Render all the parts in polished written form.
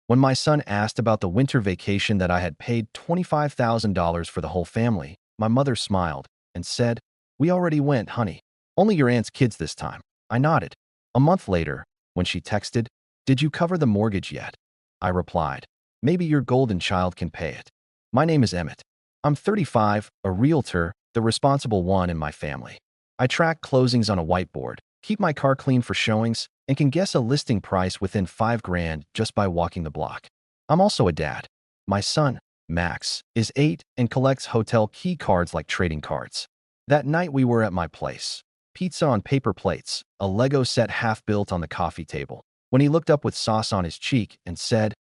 When my son asked about the winter vacation that I had paid $25,000 for the whole family, my mother smiled and said, "We already went, honey. Only your aunt's kids this time." I nodded. A month later, when she texted, "Did you cover the mortgage yet?" I replied, "Maybe your golden child can pay it." My name is Emmett. I'm 35, a realtor, the responsible one in my family. I track closings on a whiteboard, keep my car clean for showings, and can guess a listing price within 5 grand just by walking the block. I'm also a dad. My son, Max, is 8 and collects hotel key cards like trading cards. That night we were at my place. Pizza on paper plates, a Lego set half built on the coffee table. When he looked up with sauce on his cheek and said,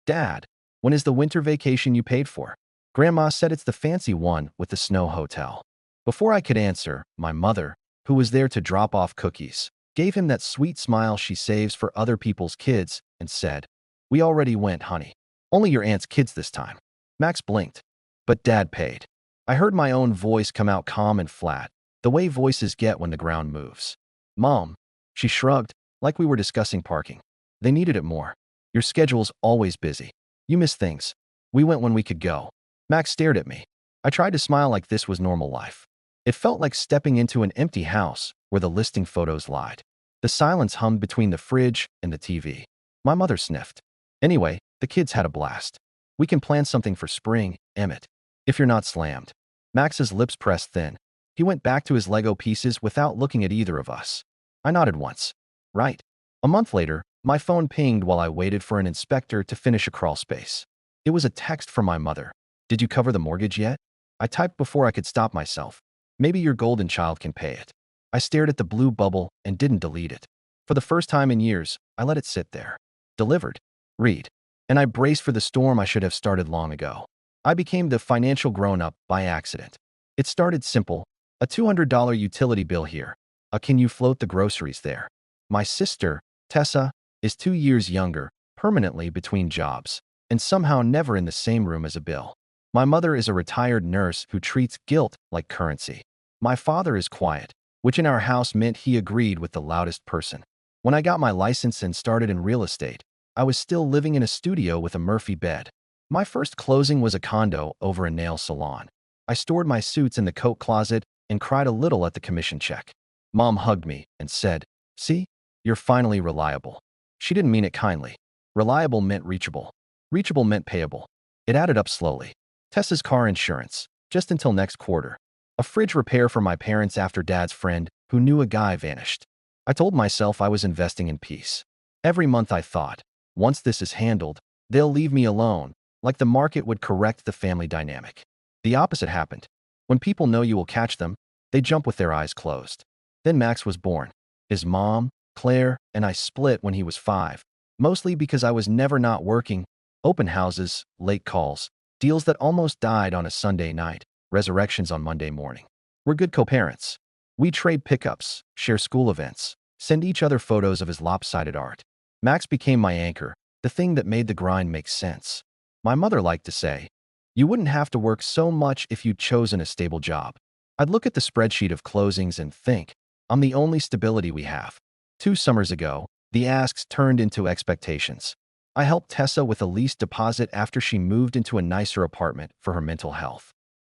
"Dad, when is the winter vacation you paid for?" Grandma said it's the fancy one with the snow hotel. Before I could answer, my mother, who was there to drop off cookies, gave him that sweet smile she saves for other people's kids and said, "We already went, honey. Only your aunt's kids this time." Max blinked, but Dad paid. I heard my own voice come out calm and flat, the way voices get when the ground moves. "Mom," she shrugged, like we were discussing parking. "They needed it more. Your schedule's always busy. You miss things. We went when we could go." Max stared at me. I tried to smile like this was normal life. It felt like stepping into an empty house where the listing photos lied. The silence hummed between the fridge and the TV. My mother sniffed. "Anyway, the kids had a blast. We can plan something for spring, Emmett, if you're not slammed." Max's lips pressed thin. He went back to his Lego pieces without looking at either of us. I nodded once. "Right." A month later, my phone pinged while I waited for an inspector to finish a crawl space. It was a text from my mother. "Did you cover the mortgage yet?" I typed before I could stop myself. "Maybe your golden child can pay it." I stared at the blue bubble and didn't delete it. For the first time in years, I let it sit there. Delivered. Read. And I braced for the storm I should have started long ago. I became the financial grown-up by accident. It started simple. A $200 utility bill here. A "can you float the groceries there?" My sister, Tessa, is 2 years younger, permanently between jobs, and somehow never in the same room as a bill. My mother is a retired nurse who treats guilt like currency. My father is quiet, which in our house meant he agreed with the loudest person. When I got my license and started in real estate, I was still living in a studio with a Murphy bed. My first closing was a condo over a nail salon. I stored my suits in the coat closet and cried a little at the commission check. Mom hugged me and said, "See, you're finally reliable." She didn't mean it kindly. Reliable meant reachable. Reachable meant payable. It added up slowly. Tessa's car insurance, just until next quarter. A fridge repair for my parents after Dad's friend who knew a guy vanished. I told myself I was investing in peace. Every month I thought, once this is handled, they'll leave me alone, like the market would correct the family dynamic. The opposite happened. When people know you will catch them, they jump with their eyes closed. Then Max was born. His mom, Claire, and I split when he was 5, mostly because I was never not working. Open houses, late calls, deals that almost died on a Sunday night, resurrections on Monday morning. We're good co-parents. We trade pickups, share school events, send each other photos of his lopsided art. Max became my anchor, the thing that made the grind make sense. My mother liked to say, "You wouldn't have to work so much if you'd chosen a stable job." I'd look at the spreadsheet of closings and think, I'm the only stability we have. 2 summers ago, the asks turned into expectations. I helped Tessa with a lease deposit after she moved into a nicer apartment for her mental health.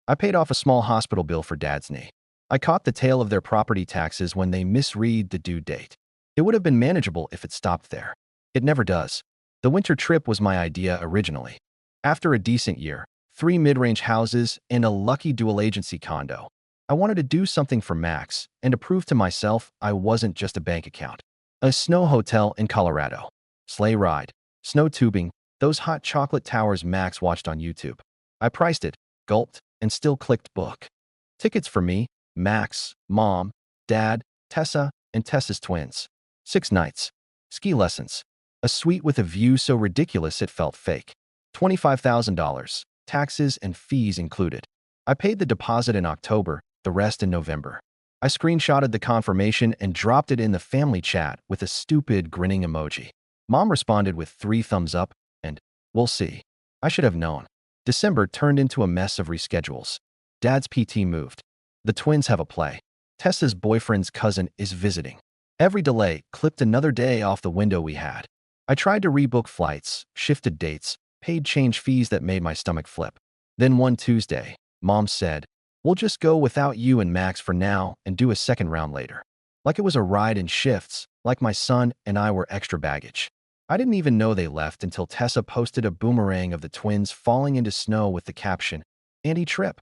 I paid off a small hospital bill for Dad's knee. I caught the tail of their property taxes when they misread the due date. It would have been manageable if it stopped there. It never does. The winter trip was my idea originally. After a decent year, 3 mid-range houses, and a lucky dual-agency condo, I wanted to do something for Max and to prove to myself I wasn't just a bank account. A snow hotel in Colorado. Sleigh ride. Snow tubing. Those hot chocolate towers Max watched on YouTube. I priced it, gulped, and still clicked book. Tickets for me, Max, Mom, Dad, Tessa, and Tessa's twins. 6 nights. Ski lessons. A suite with a view so ridiculous it felt fake. $25,000. Taxes and fees included. I paid the deposit in October, the rest in November. I screenshotted the confirmation and dropped it in the family chat with a stupid grinning emoji. Mom responded with 3 thumbs up and, "We'll see." I should have known. December turned into a mess of reschedules. Dad's PT moved. The twins have a play. Tessa's boyfriend's cousin is visiting. Every delay clipped another day off the window we had. I tried to rebook flights, shifted dates, paid change fees that made my stomach flip. Then one Tuesday, Mom said, "We'll just go without you and Max for now and do a second round later." Like it was a ride in shifts, like my son and I were extra baggage. I didn't even know they left until Tessa posted a boomerang of the twins falling into snow with the caption, "Anti-trip."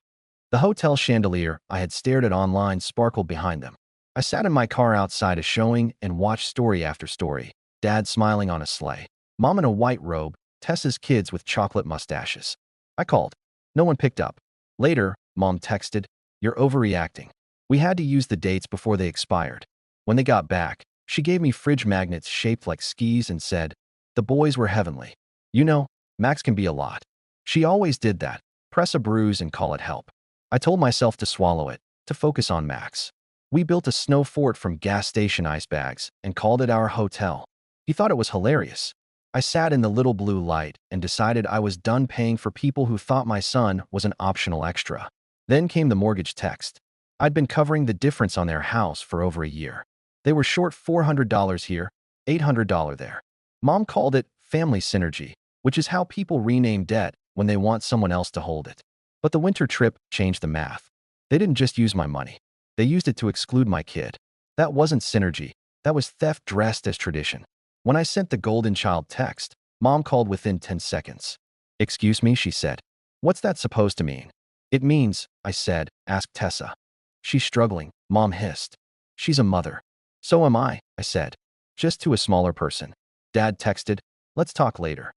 The hotel chandelier I had stared at online sparkled behind them. I sat in my car outside a showing and watched story after story. Dad smiling on a sleigh. Mom in a white robe. Tessa's kids with chocolate mustaches. I called. No one picked up. Later, Mom texted, "You're overreacting. We had to use the dates before they expired." When they got back, she gave me fridge magnets shaped like skis and said, "The boys were heavenly. You know, Max can be a lot." She always did that. Press a bruise and call it help. I told myself to swallow it, to focus on Max. We built a snow fort from gas station ice bags and called it our hotel. He thought it was hilarious. I sat in the little blue light and decided I was done paying for people who thought my son was an optional extra. Then came the mortgage text. I'd been covering the difference on their house for over a year. They were short $400 here, $800 there. Mom called it family synergy, which is how people rename debt when they want someone else to hold it. But the winter trip changed the math. They didn't just use my money. They used it to exclude my kid. That wasn't synergy. That was theft dressed as tradition. When I sent the golden child text, Mom called within 10 seconds. "Excuse me," she said. "What's that supposed to mean?" "It means," I said, "ask Tessa." "She's struggling," Mom hissed. "She's a mother." "So am I," said. "Just to a smaller person." Dad texted, "Let's talk later."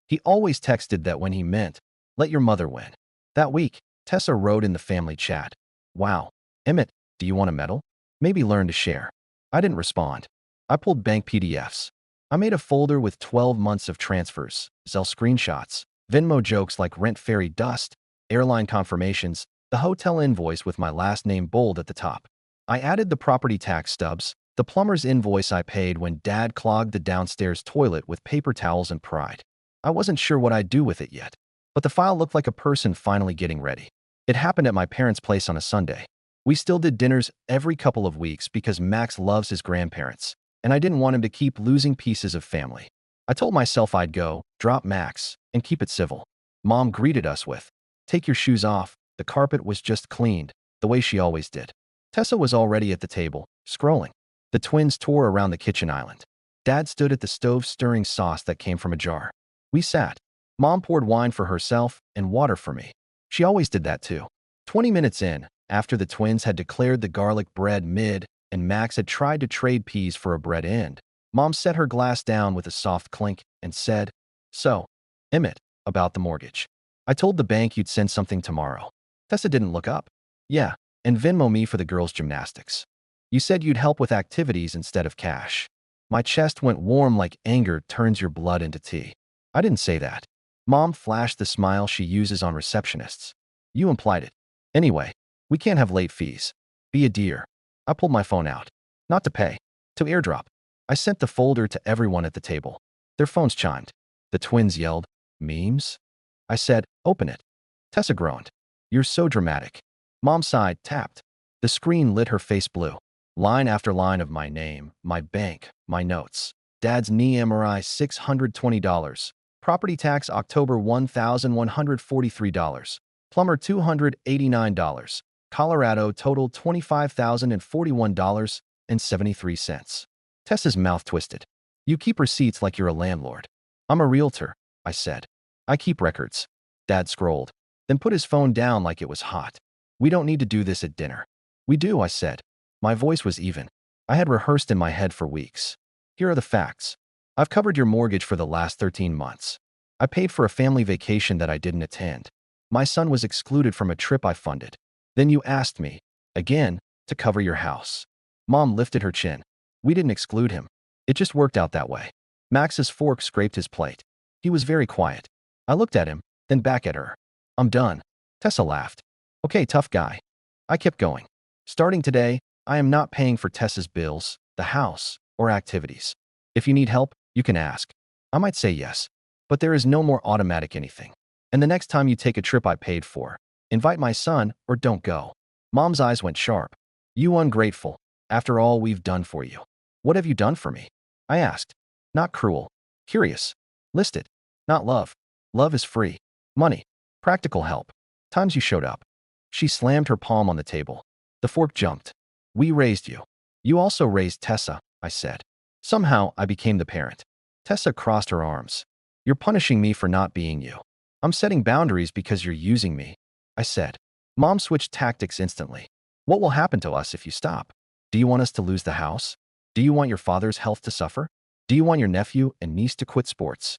He always texted that when he meant, "Let your mother win." That week, Tessa wrote in the family chat, "Wow, Emmett, do you want a medal? Maybe learn to share." I didn't respond. I pulled bank PDFs. I made a folder with 12 months of transfers, Zelle screenshots, Venmo jokes like rent fairy dust, airline confirmations, the hotel invoice with my last name bold at the top. I added the property tax stubs, the plumber's invoice I paid when Dad clogged the downstairs toilet with paper towels and pride. I wasn't sure what I'd do with it yet, but the file looked like a person finally getting ready. It happened at my parents' place on a Sunday. We still did dinners every couple of weeks because Max loves his grandparents, and I didn't want him to keep losing pieces of family. I told myself I'd go, drop Max, and keep it civil. Mom greeted us with, "Take your shoes off." The carpet was just cleaned, the way she always did. Tessa was already at the table, scrolling. The twins tore around the kitchen island. Dad stood at the stove stirring sauce that came from a jar. We sat. Mom poured wine for herself and water for me. She always did that too. 20 minutes in, after the twins had declared the garlic bread mid and Max had tried to trade peas for a bread end, Mom set her glass down with a soft clink and said, "So, Emmett, about the mortgage. I told the bank you'd send something tomorrow." Tessa didn't look up. "Yeah, and Venmo me for the girls' gymnastics. You said you'd help with activities instead of cash." My chest went warm like anger turns your blood into tea. "I didn't say that." Mom flashed the smile she uses on receptionists. "You implied it. Anyway, we can't have late fees. Be a dear." I pulled my phone out. Not to pay. To airdrop. I sent the folder to everyone at the table. Their phones chimed. The twins yelled, "Memes?" I said, "Open it." Tessa groaned. "You're so dramatic." Mom sighed, tapped. The screen lit her face blue. Line after line of my name, my bank, my notes. Dad's knee MRI $620. Property tax October $1,143. Plumber $289. Colorado total $25,041.73. Tessa's mouth twisted. "You keep receipts like you're a landlord." "I'm a realtor," I said. "I keep records." Dad scrolled, then put his phone down like it was hot. "We don't need to do this at dinner." "We do," I said. My voice was even. I had rehearsed in my head for weeks. "Here are the facts. I've covered your mortgage for the last 13 months. I paid for a family vacation that I didn't attend. My son was excluded from a trip I funded. Then you asked me, again, to cover your house." Mom lifted her chin. "We didn't exclude him. It just worked out that way." Max's fork scraped his plate. He was very quiet. I looked at him, then back at her. "I'm done." Tessa laughed. "Okay, tough guy." I kept going. "Starting today, I am not paying for Tessa's bills, the house, or activities. If you need help, you can ask. I might say yes, but there is no more automatic anything. And the next time you take a trip I paid for, invite my son or don't go." Mom's eyes went sharp. "You ungrateful. After all we've done for you." "What have you done for me?" I asked. "Not cruel. Curious. List it. Not love. Love is free. Money. Practical help. Times you showed up. She slammed her palm on the table. The fork jumped. We raised you. You also raised Tessa, I said. Somehow, I became the parent. Tessa crossed her arms. You're punishing me for not being you. I'm setting boundaries because you're using me, I said. Mom switched tactics instantly. What will happen to us if you stop? Do you want us to lose the house? Do you want your father's health to suffer? Do you want your nephew and niece to quit sports?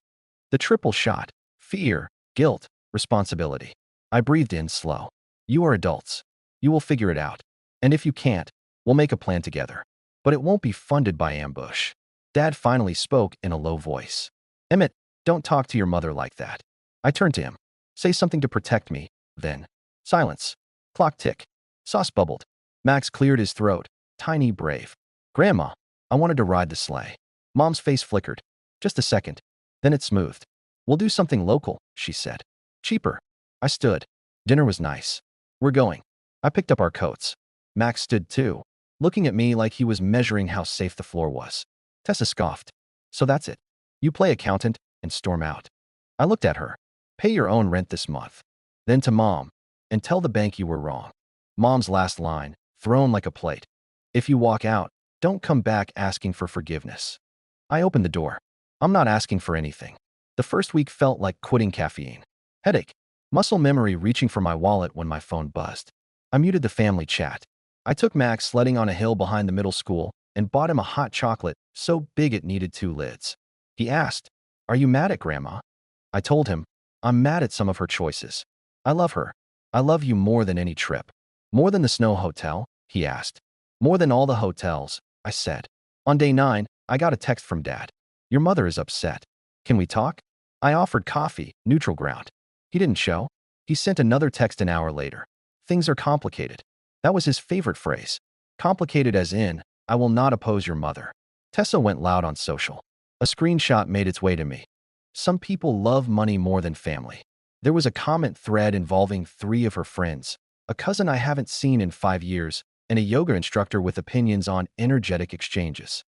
The triple shot. Fear, guilt, responsibility. I breathed in slow. You are adults. You will figure it out. And if you can't, we'll make a plan together. But it won't be funded by ambush. Dad finally spoke in a low voice. Emmett, don't talk to your mother like that. I turned to him. Say something to protect me, then. Silence. Clock tick. Sauce bubbled. Max cleared his throat. Tiny, brave. Grandma, I wanted to ride the sleigh. Mom's face flickered. Just a second. Then it smoothed. We'll do something local, she said. Cheaper. I stood. Dinner was nice. We're going. I picked up our coats. Max stood too, looking at me like he was measuring how safe the floor was. Tessa scoffed. So that's it. You play accountant and storm out. I looked at her. Pay your own rent this month. Then to Mom, and tell the bank you were wrong. Mom's last line, thrown like a plate. If you walk out, don't come back asking for forgiveness. I opened the door. I'm not asking for anything. The first week felt like quitting caffeine. Headache. Muscle memory reaching for my wallet when my phone buzzed. I muted the family chat. I took Max sledding on a hill behind the middle school and bought him a hot chocolate so big it needed 2 lids. He asked, Are you mad at Grandma? I told him, I'm mad at some of her choices. I love her. I love you more than any trip. More than the Snow Hotel? He asked. More than all the hotels, I said. On day 9, I got a text from Dad. Your mother is upset. Can we talk? I offered coffee, neutral ground. He didn't show. He sent another text an hour later. Things are complicated. That was his favorite phrase. Complicated as in, I will not oppose your mother. Tessa went loud on social. A screenshot made its way to me. Some people love money more than family. There was a comment thread involving 3 of her friends, a cousin I haven't seen in 5 years, and a yoga instructor with opinions on energetic exchanges.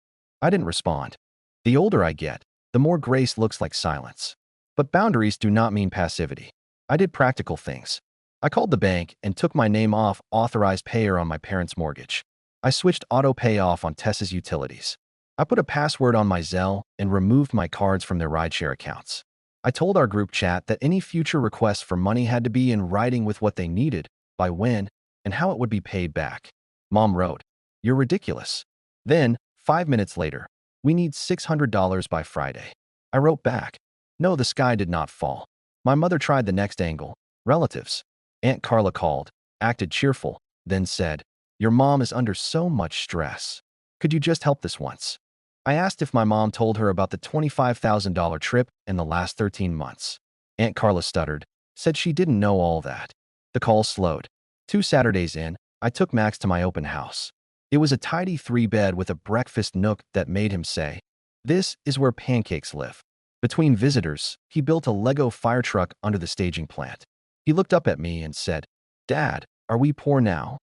I didn't respond. The older I get, the more grace looks like silence. But boundaries do not mean passivity. I did practical things. I called the bank and took my name off authorized payer on my parents' mortgage. I switched auto pay off on Tessa's utilities. I put a password on my Zelle and removed my cards from their rideshare accounts. I told our group chat that any future requests for money had to be in writing with what they needed, by when, and how it would be paid back. Mom wrote, You're ridiculous. Then, 5 minutes later, we need $600 by Friday. I wrote back, No, the sky did not fall. My mother tried the next angle, relatives. Aunt Carla called, acted cheerful, then said, Your mom is under so much stress. Could you just help this once? I asked if my mom told her about the $25,000 trip in the last 13 months. Aunt Carla stuttered, said she didn't know all that. The call slowed. 2 Saturdays in, I took Max to my open house. It was a tidy 3-bed with a breakfast nook that made him say, This is where pancakes live. Between visitors, he built a Lego fire truck under the staging plant. He looked up at me and said, Dad, are we poor now?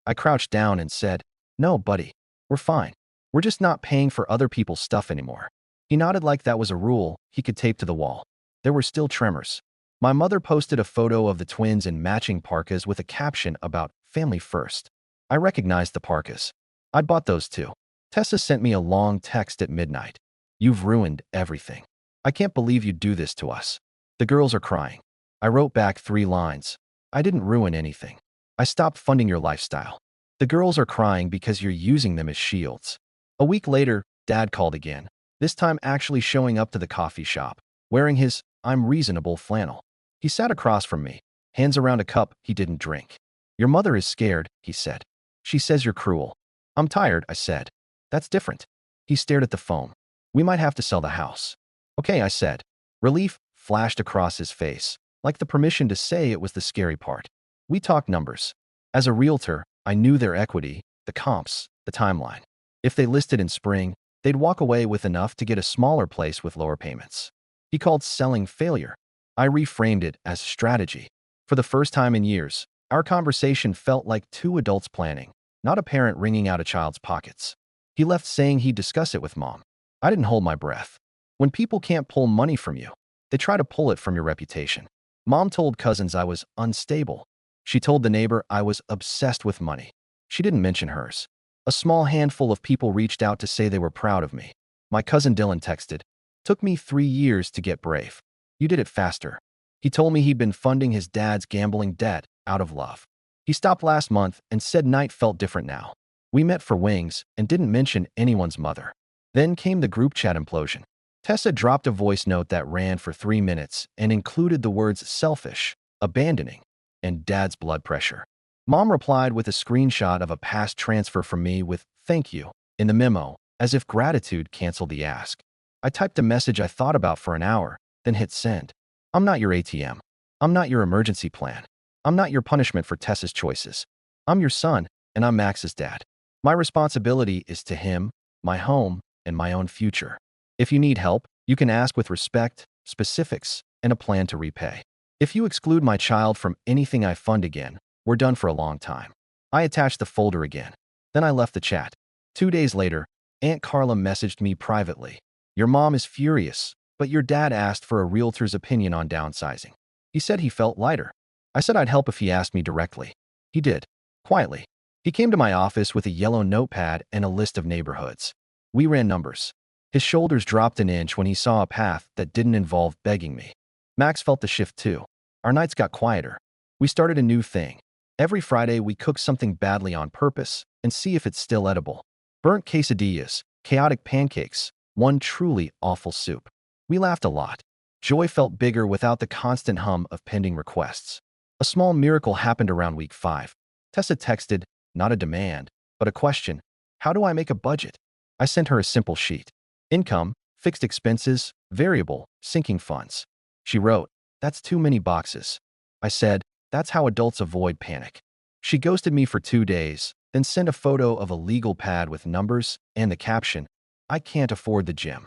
I crouched down and said, No, buddy, we're fine. We're just not paying for other people's stuff anymore. He nodded like that was a rule he could tape to the wall. There were still tremors. My mother posted a photo of the twins in matching parkas with a caption about family first. I recognized the parkas. I'd bought those too. Tessa sent me a long text at midnight. You've ruined everything. I can't believe you'd do this to us. The girls are crying. I wrote back 3 lines. I didn't ruin anything. I stopped funding your lifestyle. The girls are crying because you're using them as shields. A week later, Dad called again, this time actually showing up to the coffee shop, wearing his I'm reasonable flannel. He sat across from me, hands around a cup he didn't drink. Your mother is scared, he said. She says you're cruel. I'm tired, I said. That's different. He stared at the phone. We might have to sell the house. Okay, I said. Relief flashed across his face, like the permission to say it was the scary part. We talked numbers. As a realtor, I knew their equity, the comps, the timeline. If they listed in spring, they'd walk away with enough to get a smaller place with lower payments. He called selling failure. I reframed it as strategy. For the first time in years, our conversation felt like 2 adults planning, not a parent wringing out a child's pockets. He left saying he'd discuss it with Mom. I didn't hold my breath. When people can't pull money from you, they try to pull it from your reputation. Mom told cousins I was unstable. She told the neighbor I was obsessed with money. She didn't mention hers. A small handful of people reached out to say they were proud of me. My cousin Dylan texted, "Took me 3 years to get brave. You did it faster." He told me he'd been funding his dad's gambling debt out of love. He stopped last month and said night felt different now. We met for wings and didn't mention anyone's mother. Then came the group chat implosion. Tessa dropped a voice note that ran for 3 minutes and included the words selfish, abandoning, and dad's blood pressure. Mom replied with a screenshot of a past transfer from me with "thank you" in the memo, as if gratitude canceled the ask. I typed a message I thought about for an hour, then hit send. I'm not your ATM. I'm not your emergency plan. I'm not your punishment for Tessa's choices. I'm your son, and I'm Max's dad. My responsibility is to him, my home, and my own future. If you need help, you can ask with respect, specifics, and a plan to repay. If you exclude my child from anything I fund again, we're done for a long time. I attached the folder again. Then I left the chat. 2 days later, Aunt Carla messaged me privately. "Your mom is furious, but your dad asked for a realtor's opinion on downsizing. He said he felt lighter." I said I'd help if he asked me directly. He did, quietly. He came to my office with a yellow notepad and a list of neighborhoods. We ran numbers. His shoulders dropped an inch when he saw a path that didn't involve begging me. Max felt the shift too. Our nights got quieter. We started a new thing. Every Friday, we cook something badly on purpose and see if it's still edible. Burnt quesadillas, chaotic pancakes, one truly awful soup. We laughed a lot. Joy felt bigger without the constant hum of pending requests. A small miracle happened around week 5. Tessa texted, not a demand, but a question. "How do I make a budget?" I sent her a simple sheet. Income, fixed expenses, variable, sinking funds. She wrote, "That's too many boxes." I said, "That's how adults avoid panic." She ghosted me for 2 days, then sent a photo of a legal pad with numbers and the caption, "I can't afford the gym."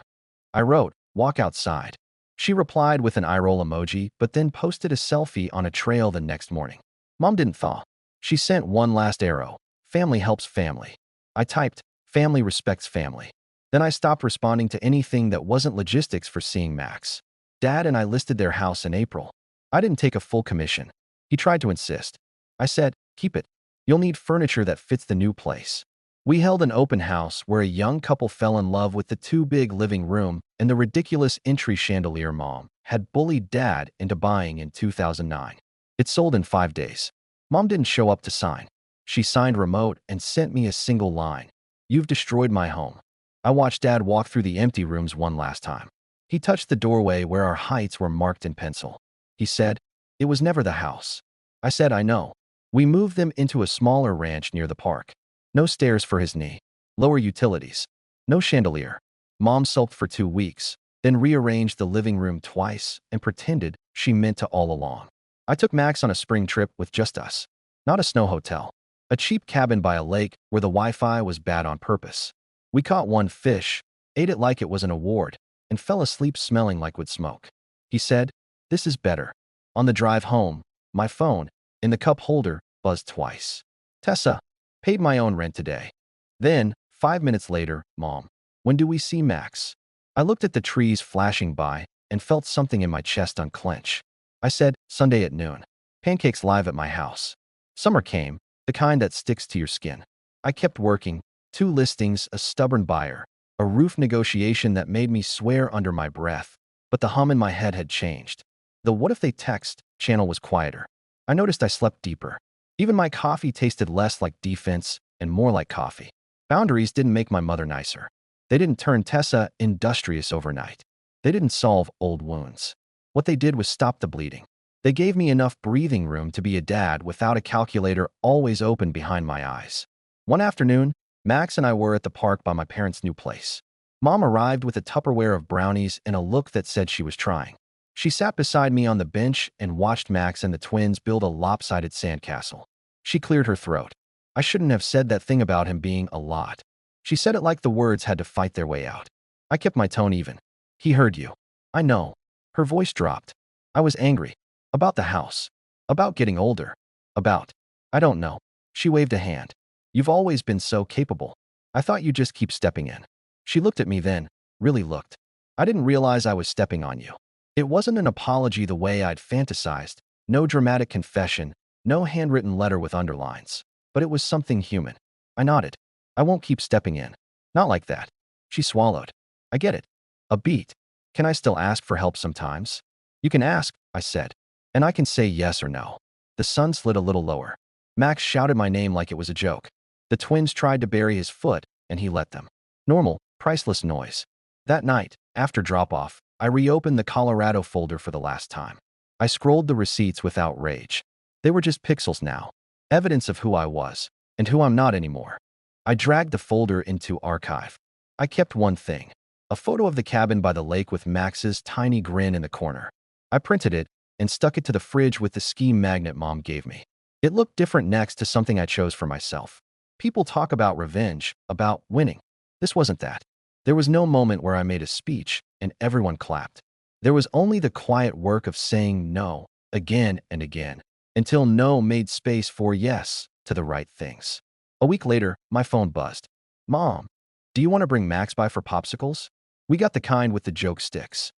I wrote, "Walk outside." She replied with an eye roll emoji, but then posted a selfie on a trail the next morning. Mom didn't thaw. She sent one last arrow. Family helps family. I typed, family respects family. Then I stopped responding to anything that wasn't logistics for seeing Max. Dad and I listed their house in April. I didn't take a full commission. He tried to insist. I said, "Keep it. You'll need furniture that fits the new place." We held an open house where a young couple fell in love with the too big living room and the ridiculous entry chandelier Mom had bullied Dad into buying in 2009. It sold in 5 days. Mom didn't show up to sign. She signed remote and sent me a single line. "You've destroyed my home." I watched Dad walk through the empty rooms one last time. He touched the doorway where our heights were marked in pencil. He said, "It was never the house." I said, "I know." We moved them into a smaller ranch near the park. No stairs for his knee. Lower utilities. No chandelier. Mom sulked for 2 weeks, then rearranged the living room twice and pretended she meant to all along. I took Max on a spring trip with just us. Not a snow hotel. A cheap cabin by a lake where the Wi-Fi was bad on purpose. We caught one fish, ate it like it was an award, and fell asleep smelling like wood smoke. He said, "This is better." On the drive home, my phone, in the cup holder, buzzed twice. "Tessa, paid my own rent today." Then, 5 minutes later, "Mom, when do we see Max?" I looked at the trees flashing by and felt something in my chest unclench. I said, "Sunday at noon. Pancakes live at my house." Summer came, the kind that sticks to your skin. I kept working, 2 listings, a stubborn buyer, a roof negotiation that made me swear under my breath, but the hum in my head had changed. The "what if they text" channel was quieter. I noticed I slept deeper. Even my coffee tasted less like defense and more like coffee. Boundaries didn't make my mother nicer. They didn't turn Tessa industrious overnight. They didn't solve old wounds. What they did was stop the bleeding. They gave me enough breathing room to be a dad without a calculator always open behind my eyes. One afternoon, Max and I were at the park by my parents' new place. Mom arrived with a Tupperware of brownies and a look that said she was trying. She sat beside me on the bench and watched Max and the twins build a lopsided sandcastle. She cleared her throat. "I shouldn't have said that thing about him being a lot." She said it like the words had to fight their way out. I kept my tone even. "He heard you." "I know." Her voice dropped. I was angry. About the house. About getting older. About, I don't know. She waved a hand. "You've always been so capable. I thought you'd just keep stepping in." She looked at me then, really looked. I didn't realize I was stepping on you. It wasn't an apology the way I'd fantasized, no dramatic confession, no handwritten letter with underlines. But it was something human. I nodded. I won't keep stepping in. Not like that. She swallowed. I get it. A beat. Can I still ask for help sometimes? You can ask, I said. And I can say yes or no. The sun slid a little lower. Max shouted my name like it was a joke. The twins tried to bury his foot, and he let them. Normal, priceless noise. That night, after drop-off, I reopened the Colorado folder for the last time. I scrolled the receipts without rage. They were just pixels now, evidence of who I was, and who I'm not anymore. I dragged the folder into archive. I kept one thing, a photo of the cabin by the lake with Max's tiny grin in the corner. I printed it and stuck it to the fridge with the ski magnet Mom gave me. It looked different next to something I chose for myself. People talk about revenge, about winning. This wasn't that. There was no moment where I made a speech and everyone clapped. There was only the quiet work of saying no again and again, until no made space for yes to the right things. A week later, my phone buzzed. Mom, do you want to bring Max by for popsicles? We got the kind with the joke sticks.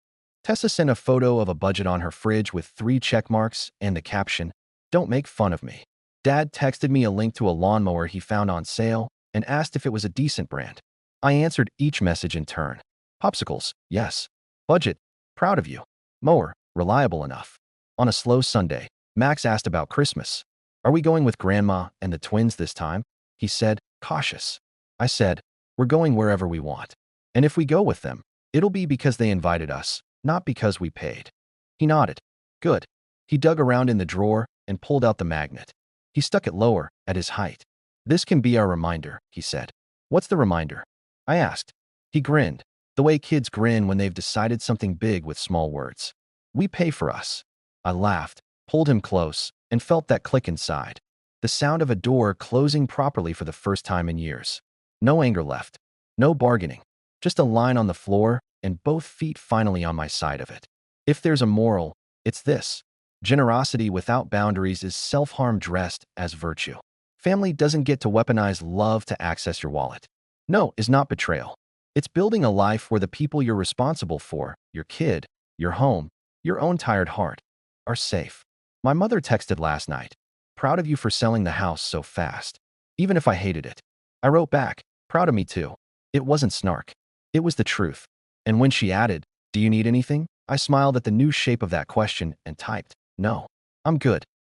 Tessa sent a photo of a budget on her fridge with 3 check marks and the caption, "Don't make fun of me." Dad texted me a link to a lawnmower he found on sale and asked if it was a decent brand. I answered each message in turn. Popsicles, yes. Budget, proud of you. Mower, reliable enough. On a slow Sunday, Max asked about Christmas. Are we going with Grandma and the twins this time? He said, cautious. I said, we're going wherever we want. And if we go with them, it'll be because they invited us, not because we paid. He nodded. Good. He dug around in the drawer and pulled out the magnet. He stuck it lower, at his height. This can be our reminder, he said. What's the reminder? I asked. He grinned, the way kids grin when they've decided something big with small words. We pay for us. I laughed, pulled him close, and felt that click inside. The sound of a door closing properly for the first time in years. No anger left. No bargaining. Just a line on the floor and both feet finally on my side of it. If there's a moral, it's this. Generosity without boundaries is self-harm dressed as virtue. Family doesn't get to weaponize love to access your wallet. No is not betrayal. It's building a life where the people you're responsible for, your kid, your home, your own tired heart, are safe. My mother texted last night, proud of you for selling the house so fast. Even if I hated it. I wrote back, proud of me too. It wasn't snark. It was the truth. And when she added, do you need anything? I smiled at the new shape of that question and typed, no, I'm good.